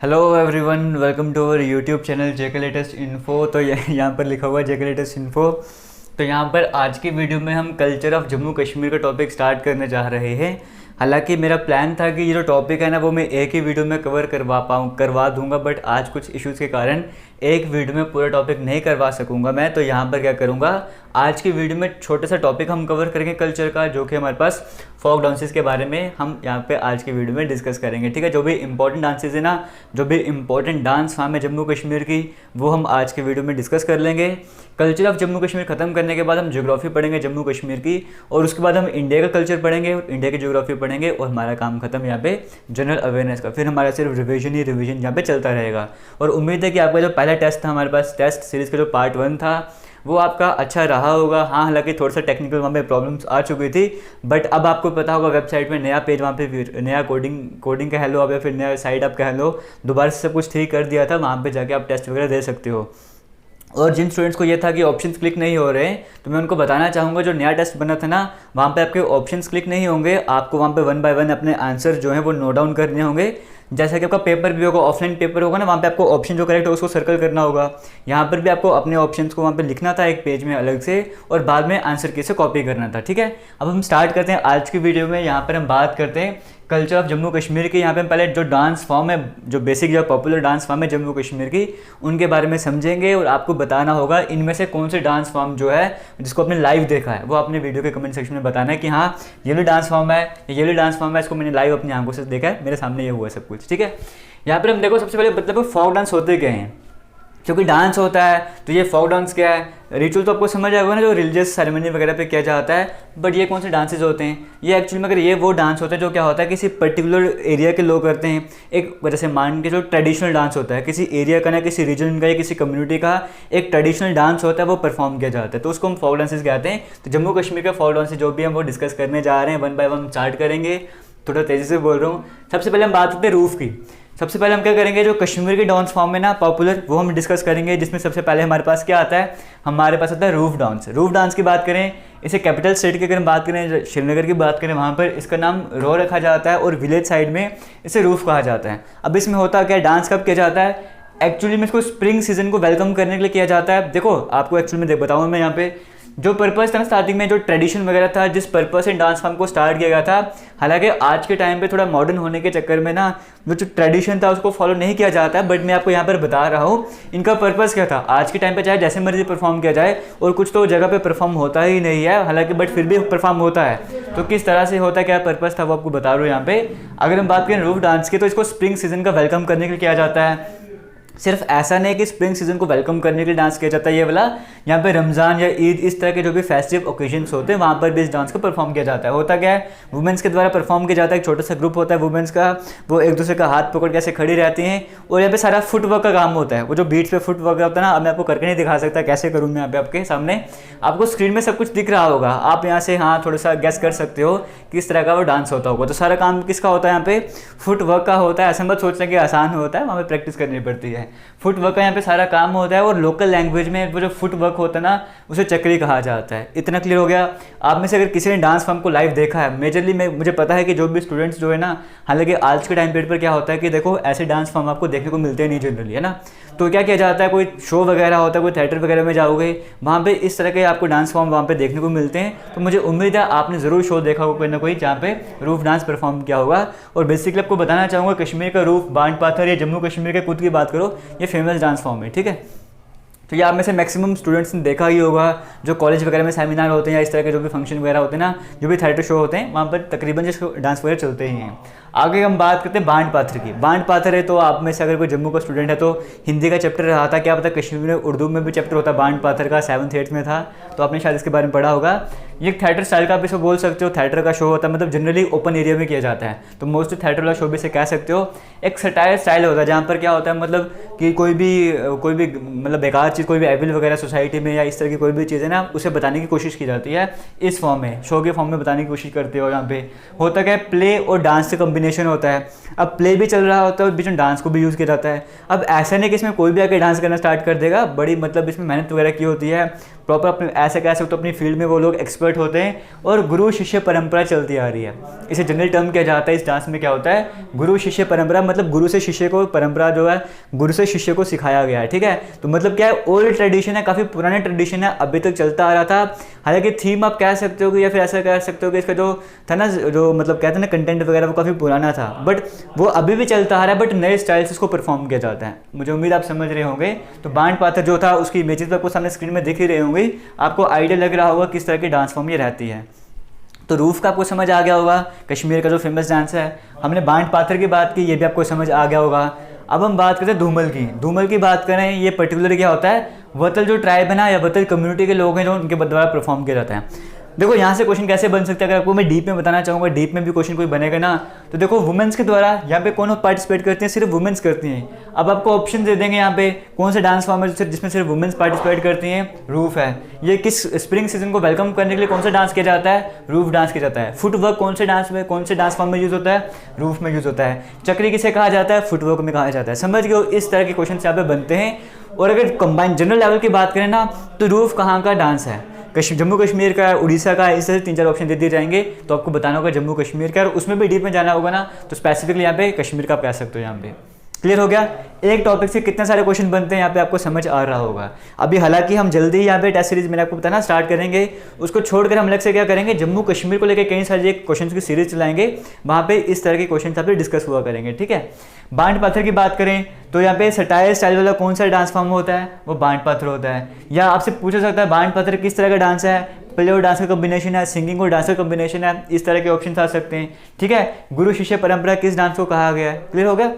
Hello everyone, welcome to our YouTube channel JK latest info. तो यहाँ पर लिखा हुआ है जेके लेटेस्ट इन्फो। तो यहाँ पर आज की वीडियो में हम कल्चर ऑफ जम्मू कश्मीर का टॉपिक स्टार्ट करने जा रहे हैं। हालांकि मेरा प्लान था कि ये जो टॉपिक है ना वो मैं एक ही वीडियो में कवर करवा दूंगा, बट आज कुछ इश्यूज़ के कारण एक वीडियो में पूरा टॉपिक नहीं करवा सकूंगा मैं। तो यहाँ पर क्या करूँगा, आज की वीडियो में छोटा सा टॉपिक हम कवर करेंगे कल्चर का, जो कि हमारे पास फोक डांसेस के बारे में हम यहाँ पे आज की वीडियो में डिस्कस करेंगे। ठीक है, जो भी इंपॉर्टेंट डांसेस है ना, जो भी इंपॉर्टेंट डांस फॉर्म है जम्मू कश्मीर की, वो हम आज के वीडियो में डिस्कस कर लेंगे। कल्चर ऑफ जम्मू कश्मीर खत्म करने के बाद हम ज्योग्राफी पढ़ेंगे जम्मू कश्मीर की, और उसके बाद हम इंडिया का कल्चर पढ़ेंगे और इंडिया की ज्योग्राफी पढ़ेंगे, और हमारा काम खत्म यहाँ पे जनरल अवेयरनेस का। फिर हमारा सिर्फ रिविजन ही रिविजन यहाँ पे चलता रहेगा। और उम्मीद है कि आपका जो पहला टेस्ट था हमारे पास, टेस्ट सीरीज़ का जो पार्ट 1 था, वो आपका अच्छा रहा होगा। हाँ, हालांकि थोड़ा सा टेक्निकल वहाँ पे प्रॉब्लम्स आ चुकी थी, बट अब आपको पता होगा वेबसाइट में नया पेज, वहाँ पे नया कोडिंग कह लो आप, या फिर नया साइट आप कह लो, दोबारा से सब कुछ ठीक कर दिया था। वहाँ पे जाके आप टेस्ट वगैरह दे सकते हो। और जिन स्टूडेंट्स को ये था कि ऑप्शंस क्लिक नहीं हो रहे हैं, तो मैं उनको बताना चाहूँगा, जो नया टेस्ट बना था ना, वहाँ पे आपके ऑप्शंस क्लिक नहीं होंगे। आपको वहाँ पे 1 बाय 1 अपने आंसर जो है वो नोट डाउन करने होंगे। जैसा कि आपका पेपर भी होगा, ऑफलाइन पेपर होगा ना, वहाँ पे आपको ऑप्शन जो करेक्ट होगा उसको सर्कल करना होगा। यहाँ पर भी आपको अपने ऑप्शंस को वहाँ पे लिखना था एक पेज में अलग से, और बाद में आंसर की से कॉपी करना था। ठीक है, अब हम स्टार्ट करते हैं आज की वीडियो में। यहाँ पर हम बात करते हैं कल्चर ऑफ जम्मू कश्मीर की। यहाँ पे हम पहले जो डांस फॉर्म है, जो बेसिक जो पॉपुलर डांस फॉर्म है जम्मू कश्मीर की, उनके बारे में समझेंगे। और आपको बताना होगा इनमें से कौन से डांस फॉर्म जो है जिसको आपने लाइव देखा है, वो आपने वीडियो के कमेंट सेक्शन में बताना है कि हाँ ये वाली डांस फॉर्म है, ये वाली डांस फॉर्म है, इसको मैंने लाइव अपनी आंखों से देखा है, मेरे सामने ये हुआ है सब कुछ। ठीक है, यहाँ पर हम देखो सबसे पहले मतलब फोक डांस होते क्या हैं। क्योंकि डांस होता है तो ये फोक डांस क्या है, रिचुअल तो आपको समझ आएगा ना, जो रिलीजियस सेरेमनी वगैरह पे किया जाता है। बट ये कौन से डांसेस होते हैं, ये एक्चुअली में अगर ये वो डांस होता है जो क्या होता है किसी पर्टिकुलर एरिया के लोग करते हैं। एक वजह से मान के जो ट्रेडिशनल डांस होता है किसी एरिया का ना, किसी रीजन का या किसी कम्युनिटी का एक ट्रेडिशनल डांस होता है, वो परफॉर्म किया जाता है, तो उसको हम फोक डांसेस कहते हैं। तो जम्मू कश्मीर का फोक डांस जो भी हम वो डिस्कस करने जा रहे हैं, 1 बाय 1 स्टार्ट करेंगे। थोड़ा तेज़ी से बोल रहा हूँ। सबसे पहले हम बात करते हैं रूफ की। सबसे पहले हम क्या करेंगे, जो कश्मीर की डांस फॉर्म में ना पॉपुलर, वो हम डिस्कस करेंगे। जिसमें सबसे पहले हमारे पास क्या आता है, हमारे पास आता है रूफ डांस। रूफ डांस की बात करें, इसे कैपिटल स्टेट की अगर हम बात करें, श्रीनगर की बात करें, वहाँ पर इसका नाम रो रखा जाता है, और विलेज साइड में इसे रूफ कहा जाता है। अब इसमें होता क्या, डांस कब किया जाता है, एक्चुअली में इसको स्प्रिंग सीजन को वेलकम करने के लिए किया जाता है। देखो आपको एक्चुअली में बताऊँ मैं, यहाँ पे जो पर्पस था ना स्टार्टिंग में, जो ट्रेडिशन वगैरह था, जिस पर्पस से डांस फॉर्म को स्टार्ट किया गया था, हालांकि आज के टाइम पे थोड़ा मॉडर्न होने के चक्कर में ना जो ट्रेडिशन था उसको फॉलो नहीं किया जाता है। बट मैं आपको यहाँ पर बता रहा हूँ इनका पर्पस क्या था। आज के टाइम पे चाहे जैसे मर्जी परफॉर्म किया जाए, और कुछ तो जगह पे परफॉर्म होता ही नहीं है हालांकि, बट फिर भी परफॉर्म होता है। तो किस तरह से होता है, क्या पर्पस था, वो आपको बता रहा हूँ यहाँ पे। अगर हम बात करें रूफ डांस की, तो इसको स्प्रिंग सीजन का वेलकम करने के लिए किया जाता है। सिर्फ ऐसा नहीं कि स्प्रिंग सीजन को वेलकम करने के लिए डांस किया जाता है ये वाला, यहाँ पे रमज़ान या ईद, इस तरह के जो भी फेस्टिव ओकेजन्स होते हैं वहाँ पर भी इस डांस को परफॉर्म किया जाता है। होता क्या है, वुमेंस के द्वारा परफॉर्म किया जाता है। एक छोटा सा ग्रुप होता है वुमेंस का, वो एक दूसरे का हाथ पकड़ के ऐसे खड़ी रहती हैं, और यहाँ पे सारा फुटवर्क का काम होता है। वो जो बीट्स पे फुटवर्क होता है ना, अब मैं आपको करके नहीं दिखा सकता, कैसे करूँ मैं यहाँ पे आपके सामने। आपको स्क्रीन में सब कुछ दिख रहा होगा, आप यहाँ से हाँ थोड़ा सा गेस कर सकते हो किस तरह का वो डांस होता होगा। तो सारा काम किसका होता है, यहाँ पे फुटवर्क का होता है। ऐसा मत सोचना कि आसान होता है, वहाँ पे प्रैक्टिस करनी पड़ती है। फुटवर्क यहाँ पे सारा काम होता है, और लोकल लैंग्वेज में वो जो फुटवर्क होता है ना, उसे चक्री कहा जाता है। इतना क्लियर हो गया। आप में से अगर किसी ने डांस फॉर्म को लाइव देखा है, मेजरली मुझे पता है कि जो भी स्टूडेंट्स जो है ना, हालांकि आज के टाइम पीरियड पर क्या होता है कि देखो ऐसे डांस फॉर्म आपको देखने को मिलते नहीं जनरली, है ना। तो क्या किया जाता है, कोई शो वगैरह होता है, कोई थिएटर वगैरह में जाओगे, वहाँ पे इस तरह के आपको डांस फॉर्म वहाँ पे देखने को मिलते हैं। तो मुझे उम्मीद है आपने ज़रूर शो देखा होगा कोई ना कोई, जहाँ पे रूफ डांस परफॉर्म किया होगा। और बेसिकली आपको बताना चाहूँगा, कश्मीर का रूफ, बांट पाथर, या जम्मू कश्मीर के खुद की बात करो, ये फेमस डांस फॉर्म है। ठीक है, तो ये आप में से मैक्सिमम स्टूडेंट्स ने देखा ही होगा। जो कॉलेज वगैरह में सेमिनार होते हैं या इस तरह के जो भी फंक्शन वगैरह होते हैं ना, जो भी थिएटर शो होते हैं, वहाँ पर तकरीबन जो डांस वगैरह चलते ही हैं। आगे हम बात करते हैं बांट पाथर की। बांट पाथर है, तो आप में से अगर कोई जम्मू का स्टूडेंट है तो हिंदी का चैप्टर रहा था, क्या पता कश्मीर में उर्दू में भी चैप्टर होता है बांट पाथर का, 7th 8th में था, तो आपने शायद इसके बारे में पढ़ा होगा। ये एक थिएटर स्टाइल का आप इसको बोल सकते हो, थिएटर का शो होता है, मतलब जनरली ओपन एरिया में किया जाता है, तो मोस्टली थिएटर वाला शो भी इसे कह सकते हो। एक सटायर स्टाइल होता है, जहाँ पर क्या होता है, मतलब कि कोई भी मतलब बेकार चीज़, कोई भी एविल वगैरह सोसाइटी में या इस तरह की कोई भी चीज़ है ना, उसे बताने की कोशिश की जाती है इस फॉर्म में, शो के फॉर्म में बताने की कोशिश करते हो। यहाँ पे होता क्या है, प्ले और डांस से कॉम्बिनेशन होता है। अब प्ले भी चल रहा होता है और बीच में डांस को भी यूज़ किया जाता है। अब ऐसा नहीं कि इसमें कोई भी आके डांस करना स्टार्ट कर देगा, बड़ी मतलब इसमें मेहनत वगैरह की होती है। प्रॉपर अपने ऐसे कह सकते हो अपनी फील्ड में वो लोग एक्सपर्ट एक्सपर्ट होते हैं और गुरु शिष्य परंपरा चलती आ रही है। इसे जनरल टर्म किया जाता है इस डांस में। क्या होता है? गुरु शिष्य परंपरा, मतलब गुरु से शिष्य को, परंपरा जो है गुरु से शिष्य को सिखाया गया है। ठीक है, तो मतलब क्या है, ओल्ड ट्रेडिशन है, काफ़ी पुराना ट्रेडिशन है, अभी तक चलता आ रहा था। हालांकि थीम आप कह सकते हो कि, या फिर ऐसा कह सकते हो कि इसका जो था ना, जो मतलब कहते हैं ना कंटेंट वगैरह, वो काफ़ी पुराना था, बट वो अभी भी चलता आ रहा है, बट नए स्टाइल से उसको परफॉर्म किया जाता है। मुझे उम्मीद आप समझ रहे होंगे। तो बांट पाथर जो था उसकी इमेजेस आपको सामने स्क्रीन में दिख ही रहे होंगे, आपको आइडिया लग रहा होगा किस तरह की डांस फॉर्म ये रहती है। तो रूफ का आपको समझ आ गया होगा, कश्मीर का जो फेमस डांस है। हमने बांट पाथर की बात की, ये भी आपको समझ आ गया होगा। अब हम बात करते हैं धूमल की। धूमल की बात करें, ये पर्टिकुलर क्या होता है, वतल जो ट्राइब है ना, या वतल कम्युनिटी के लोग हैं जो उनके द्वारा परफॉर्म किया जाता है। देखो यहाँ से क्वेश्चन कैसे बन सकता है, अगर आपको मैं डीप में बताना चाहूँगा, डीप में भी क्वेश्चन कोई बनेगा ना, तो देखो वुमेन्स के द्वारा यहाँ पे कौन पार्टिसिपेट करते हैं, सिर्फ वुमेन्स करती हैं। अब आपको ऑप्शन दे देंगे यहाँ पे कौन सा डांस फॉर्म है जिसमें सिर्फ वुमेन्स पार्टिसिपेट करती हैं, रूफ है। ये किस स्प्रिंग सीजन को वेलकम करने के लिए कौन सा डांस किया जाता है, रूफ डांस किया जाता है। फुटवर्क कौन से डांस फॉर्म में यूज़ होता है, रूफ में यूज़ होता है। चक्री किसे कहा जाता है, फुटवर्क में कहा जाता है। समझ गए, इस तरह के क्वेश्चन यहाँ पे बनते हैं। और अगर कंबाइन जनरल लेवल की बात करें ना, तो रूफ कहाँ का डांस है, जम्मू कश्मीर का है, उड़ीसा का है, इस तरह से 3-4 ऑप्शन दे दिए जाएंगे। तो आपको बताना होगा जम्मू कश्मीर का, और उसमें भी डीप में जाना होगा ना, तो स्पेसिफिकली यहाँ पे कश्मीर का आप कह सकते हो। यहाँ पे क्लियर हो गया। एक टॉपिक से कितने सारे क्वेश्चन बनते हैं यहाँ पे आपको समझ आ रहा होगा। अभी हालांकि हम जल्दी ही यहाँ पे टेस्ट सीरीज मैंने आपको बताना स्टार्ट करेंगे, उसको छोड़कर हम अलग से क्या करेंगे, जम्मू कश्मीर को लेकर कई सारे क्वेश्चन की सीरीज चलाएंगे, वहाँ पे इस तरह के क्वेश्चन यहाँ पे डिस्कस हुआ करेंगे। ठीक है, बांट पाथर की बात करें तो यहाँ पे सटायर स्टाइल वाला कौन सा डांस फॉर्म होता है, वो बांट पाथर होता है। या आपसे पूछा सकता है बांट पाथर किस तरह का डांस है, प्ले और डांस का कॉम्बिनेशन है, सिंगिंग और डांस का कॉम्बिनेशन है, इस तरह के ऑप्शन आ सकते हैं। ठीक है, गुरु शिष्य परंपरा किस डांस को कहा गया है, क्लियर हो गया।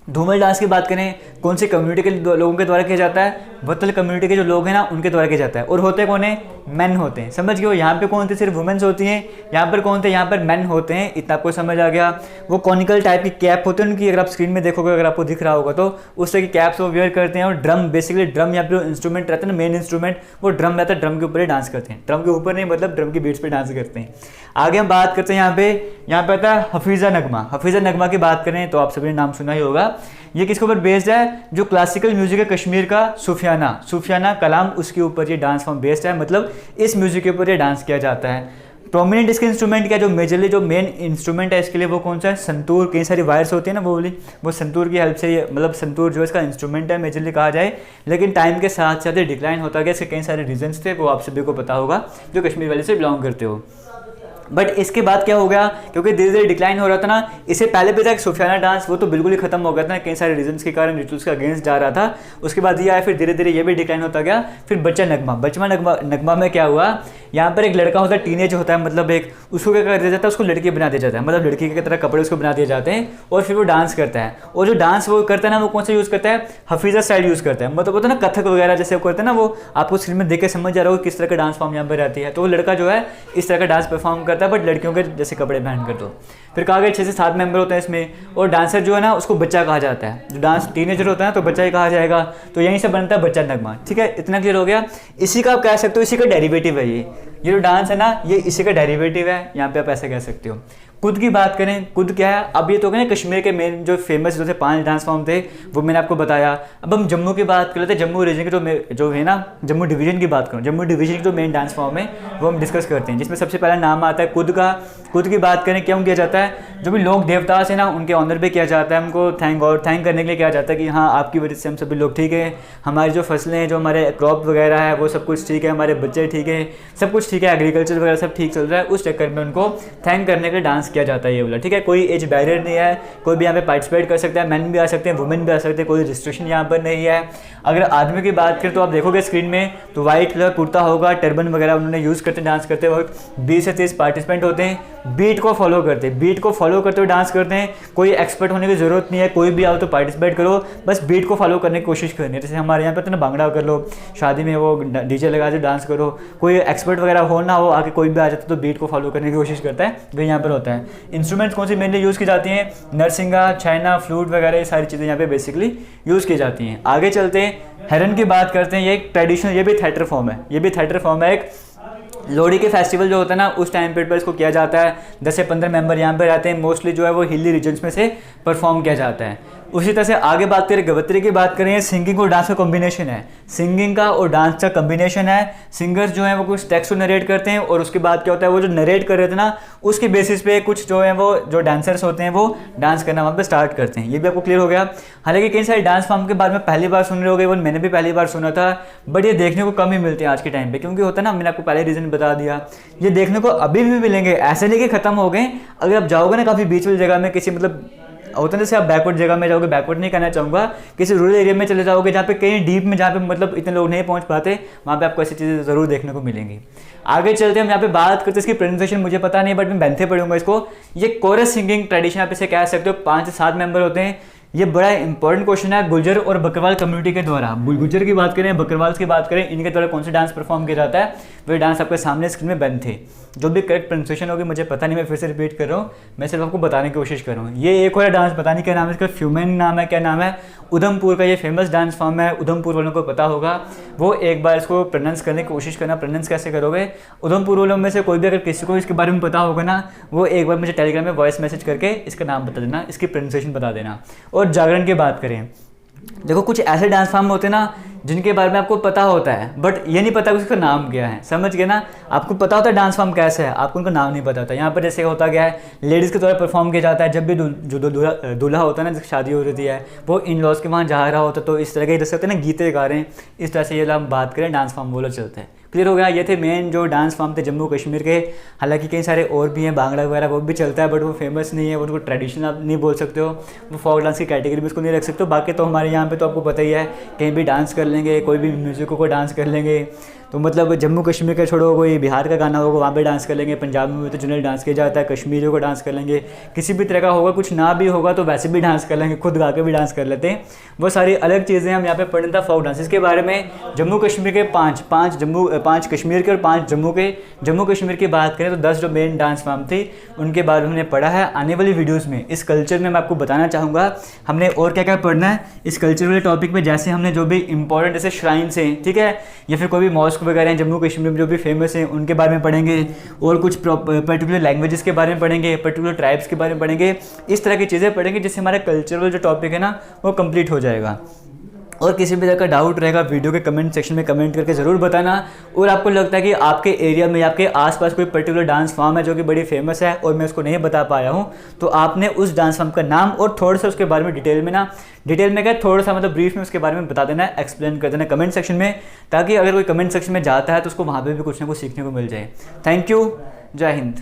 धूमल डांस की बात करें, कौन से कम्युनिटी के लोगों के द्वारा किया जाता है, वतल कम्युनिटी के जो लोग हैं ना उनके द्वारा किया जाता है। और होते कौन है, मेन होते हैं। समझ गए, यहाँ पे कौन थे, सिर्फ वुमेन्स होती हैं। यहाँ पर कौन थे, यहाँ पर मेन होते हैं। इतना आपको समझ आ गया। वो कॉनिकल टाइप की कैप होते हैं उनकी, अगर आप स्क्रीन में देखोगे, अगर आपको दिख रहा होगा तो उस तरह की कैप्स वो वेयर करते हैं। और ड्रम, बेसिकली ड्रम या फिर इंस्ट्रूमेंट रहता है ना, मेन इंस्ट्रूमेंट वो ड्रम रहता है, ड्रम के ऊपर ही डांस करते हैं। ड्रम के ऊपर नहीं, मतलब ड्रम की बीट्स पे डांस करते हैं। आगे हम बात करते हैं यहाँ पे आता है हफीज़ा नगमा। हफीज़ा नगमा की बात करें तो आप सभी ने नाम सुना ही होगा। ये किसके ऊपर बेस्ड है, जो क्लासिकल म्यूजिक है कश्मीर का, सूफियाना कलाम, उसके ऊपर ये डांस फॉर्म बेस्ड है। मतलब इस म्यूजिक के ऊपर ये डांस किया जाता है। प्रोमिनेंट इसके इंस्ट्रूमेंट क्या, जो मेजरली जो मेन इंस्ट्रूमेंट है इसके लिए वो कौन सा है, संतूर। कई सारी वायर्स होती है ना, वो संतूर की हेल्प से, मतलब संतूर जो इसका इंस्ट्रूमेंट है मेजरली कहा जाए। लेकिन टाइम के साथ साथ ये डिक्लाइन होता गया, इसके कई सारे रीजंस थे, वो आप सभी को पता होगा जो कश्मीर वैली से बिलोंग करते हो। बट इसके बाद क्या हो गया, क्योंकि धीरे धीरे डिक्लाइन हो रहा था ना, इससे पहले भी था सूफियाना डांस, वो तो बिल्कुल ही खत्म हो गया था, कई सारे रीजंस के कारण रिचुअल्स के अगेंस्ट जा रहा था। उसके बाद ये आया, फिर धीरे धीरे ये भी डिक्लाइन होता गया। फिर बच्चा नगमा में क्या हुआ, यहाँ पर एक लड़का होता है, टीनेज होता है, मतलब एक, उसको क्या कर दिया जाता है, उसको लड़की बना दिया जाता है, मतलब लड़की की तरह कपड़े उसको बना दिए जाते हैं। और फिर वो डांस करता है, और जो डांस वो करता है ना, वो कौन सा यूज़ करता है, हफीज़ा स्टाइल यूज़ करता है। मतलब होता है ना कथक वगैरह जैसे वो करते हैं ना, वो आपको स्क्रीन में देख के समझ जा रहा हो किस तरह का डांस फॉर्म यहाँ पर रहती है। तो वो लड़का जो है इस तरह का डांस परफॉर्म करता है, बट लड़कियों के जैसे कपड़े पहन कर। दो फिर कहा गया 6 से 7 मेंबर होते हैं इसमें, और डांसर जो है ना उसको बच्चा कहा जाता है। जो डांस टीनेजर होता है तो बच्चा ही कहा जाएगा, तो यहीं से बनता है बच्चा नगमा। ठीक है, इतना क्लियर हो गया। इसी का आप कह सकते हो, इसी का डेरिवेटिव है ये जो डांस है ना, ये इसी का डेरिवेटिव है, यहाँ पे आप ऐसा कह सकते हो। कुद की बात करें, कुद क्या है, अब ये तो क्या कश्मीर के मेन जो फेमस जो थे 5 डांस फॉर्म थे वो मैंने आपको बताया। अब हम जम्मू की बात कर लेते हैं, जम्मू रीजन के जो है ना, जम्मू डिवीजन की बात करूँ, जम्मू डिवीजन की जो मेन डांस फॉर्म है वो हम डिस्कस करते हैं, जिसमें सबसे पहला नाम आता है कुद का। कुद की बात करें क्यों किया जाता है, जो भी लोग देवता से ना उनके ऑनर पे किया जाता है, उनको थैंक करने के लिए किया जाता है कि हाँ आपकी वजह से हम सभी लोग ठीक है, हमारी जो फसलें हैं, जो हमारे क्रॉप वगैरह है वो सब कुछ ठीक है, हमारे बच्चे ठीक है, सब कुछ ठीक है, एग्रीकल्चर वगैरह सब ठीक चल रहा है। उस चक्कर में उनको थैंक करने के लिए डांस किया जाता है ये वाला। ठीक है, कोई एज बैरियर नहीं है, कोई भी यहाँ पे पार्टिसिपेट कर सकता है, मैन भी आ सकते हैं, वुमेन भी आ सकते हैं, कोई रिस्ट्रिक्शन यहाँ पर नहीं है। अगर आदमी की बात करें तो आप देखोगे स्क्रीन में तो वाइट कलर कुर्ता होगा, टर्बन वगैरह उन्होंने यूज़ करते डांस करते वक्त। 20 से 30 पार्टिसिपेंट होते हैं, बीट को फॉलो करते हुए डांस करते हैं। कोई एक्सपर्ट होने की ज़रूरत नहीं है, कोई भी आओ तो पार्टिसिपेट करो, बस बीट को फॉलो करने की कोशिश करनी है। जैसे हमारे यहाँ पे तो ना भांगड़ा कर लो, शादी में वो डीजे लगा के डांस करो, कोई एक्सपर्ट वगैरह हो ना हो, आके कोई भी आ जाता तो बीट को फॉलो करने की कोशिश करता है, वही यहाँ पर होता है। इंस्ट्रूमेंट्स कौन सी मेनली यूज़ की जाती हैं, नरसिंगा, चाइना, फ्लूट वगैरह, ये सारी चीज़ें यहाँ पे बेसिकली यूज़ की जाती हैं। आगे चलते हैं, हेरन की बात करते हैं। ये एक ट्रेडिशनल, ये भी थिएटर फॉर्म है, एक लोहड़ी के फेस्टिवल जो होता है ना उस टाइम पीरियड पर इसको किया जाता है। 10 से 15 मेंबर यहाँ पर रहते हैं, मोस्टली जो है वो हिली रीजन्स में से परफॉर्म किया जाता है। उसी तरह से आगे बात करें गवत्री की बात करें, सिंगिंग और डांस का कॉम्बिनेशन है, सिंगिंग का और डांस का कॉम्बिनेशन है। सिंगर्स जो है वो कुछ टेक्स्ट को नरेट करते हैं और उसके बाद क्या होता है वो जो नरेट कर रहे थे ना उसके बेसिस पे कुछ जो है वो जो डांसर्स होते हैं वो डांस करना वहाँ पे स्टार्ट करते हैं। ये भी आपको क्लियर हो गया। हालांकि कई सारे डांस फॉर्म के बारे में पहली बार सुन रहे हो गए, वो मैंने भी पहली बार सुना था, बट ये देखने को कम ही मिलते हैं आज के टाइम पे, क्योंकि होता है ना, मैंने आपको पहले रीज़न बता दिया, ये देखने को अभी भी मिलेंगे, ऐसे नहीं कि खत्म हो गए। अगर आप जाओगे ना काफ़ी बीच वाली जगह में, किसी मतलब होता है जैसे आप बैकवर्ड जगह में जाओगे, बैकवर्ड नहीं कहना चाहूँगा, किसी रूरल एरिया में चले जाओगे जहाँ पे कहीं डीप में, जहाँ पे मतलब इतने लोग नहीं पहुँच पाते, वहाँ पे आपको ऐसी चीज़ें ज़रूर देखने को मिलेंगी। आगे चलते हम यहाँ पे बात करते हैं, इसकी प्रोनाउंसिएशन मुझे पता नहीं, बट मैं बैंथे पढ़ूंगा इसको। ये कोरस सिंगिंग ट्रेडिशन आप इसे कह सकते हो, 5 से 7 मेंबर होते हैं। ये बड़ा इंपॉर्टेंट क्वेश्चन है गुर्जर और बकरवाल कम्युनिटी के द्वारा। गुर्जर की बात करें, बकरवाल की बात करें, इनके द्वारा कौन सा डांस परफॉर्म किया जाता है, वही डांस आपके सामने स्क्रीन में बंद थे। जो भी करेक्ट प्रोनाउंसिएशन होगी मुझे पता नहीं, मैं फिर से रिपीट कर रहा हूँ, मैं सिर्फ आपको बताने की कोशिश कर रहा हूँ। ये एक और डांस, पता नहीं क्या नाम है इसका, फ्यूमेन नाम है, क्या नाम है, उधमपुर का ये फेमस डांस फॉर्म है, उधमपुर वालों को पता होगा, वो एक बार इसको प्रोनाउंस करने की कोशिश करना। प्रोनाउंस कैसे करोगे, उधमपुर वालों में से कोई भी अगर किसी को इसके बारे में पता होगा ना, वो एक बार मुझे टेलीग्राम में वॉइस मैसेज करके इसका नाम बता देना, इसकी प्रोनाउंसिएशन बता देना। और जागरण की बात करें, देखो कुछ ऐसे डांस फॉर्म होते हैं ना जिनके बारे में आपको पता होता है, बट ये नहीं पता कि उसका नाम क्या है, समझ गए ना। आपको पता होता है डांस फॉर्म कैसे है, आपको उनका नाम नहीं पता होता। यहाँ पर जैसे होता गया है, लेडीज़ के द्वारा परफॉर्म किया जाता है, जब भी जो दूल्हा होता है ना, जिसकी शादी हो रही है, वो इन लॉज के वहाँ जा रहा होता है, तो इस तरह के जैसे होते हैं ना, गीते गा रहे हैं, इस तरह से ये हम बात करें डांस फॉर्म वो लोग चलते हैं। क्लियर हो गया। ये थे मेन जो डांस फॉर्म थे जम्मू कश्मीर के। हालांकि कई सारे और भी हैं, भांगड़ा वगैरह वो भी चलता है, बट वो फेमस नहीं है, वो उनको ट्रेडिशनल आप नहीं बोल सकते हो, वो फोक डांस की कैटेगरी में उसको नहीं रख सकते हो। बाकी तो हमारे यहाँ पे तो आपको पता ही है, कहीं भी डांस कर लेंगे, कोई भी म्यूजिक को डांस कर लेंगे। तो मतलब जम्मू कश्मीर का छोड़ो, कोई बिहार का गाना होगा वहाँ पे डांस कर लेंगे, पंजाब में तो जनरल डांस किया जाता है, कश्मीरियों को डांस कर लेंगे, किसी भी तरह का होगा, कुछ ना भी होगा तो वैसे भी डांस कर लेंगे, खुद गा के भी डांस कर लेते हैं। वो सारी अलग चीज़ें हम यहाँ पे पढ़ने था फोक डांसेस के बारे में। जम्मू कश्मीर के पाँच कश्मीर के और 5 जम्मू के। जम्मू कश्मीर की बात करें तो 10 जो मेन डांस फॉर्म थे उनके बारे में हमने पढ़ा है। आने वाली वीडियोज़ में इस कल्चर में मैं आपको बताना चाहूँगा हमने और क्या क्या पढ़ना है इस कल्चर वाले टॉपिक में। जैसे हमने जो भी इंपॉर्टेंट जैसे श्राइन्स हैं, ठीक है, या फिर कोई भी मॉस्क वगैरह हैं जम्मू कश्मीर में जो भी फेमस हैं, उनके बारे में पढ़ेंगे, और कुछ पर्टिकुलर लैंग्वेजेस के बारे में पढ़ेंगे, पर्टिकुलर ट्राइब्स के बारे में पढ़ेंगे। इस तरह की चीज़ें पढ़ेंगे जिससे हमारा कल्चरल जो टॉपिक है ना वो कंप्लीट हो जाएगा। और किसी भी तरह का डाउट रहेगा वीडियो के कमेंट सेक्शन में कमेंट करके ज़रूर बताना। और आपको लगता है कि आपके एरिया में या आपके आसपास कोई पर्टिकुलर डांस फॉर्म है जो कि बड़ी फेमस है और मैं उसको नहीं बता पाया हूँ, तो आपने उस डांस फॉर्म का नाम और थोड़ा सा उसके बारे में डिटेल में क्या थोड़ा सा मतलब ब्रीफ में उसके बारे में बता देना है, एक्सप्लेन कर देना कमेंट सेक्शन में, ताकि अगर कोई कमेंट सेक्शन में जाता है तो उसको वहाँ पर भी कुछ ना कुछ सीखने को मिल जाए। थैंक यू, जय हिंद।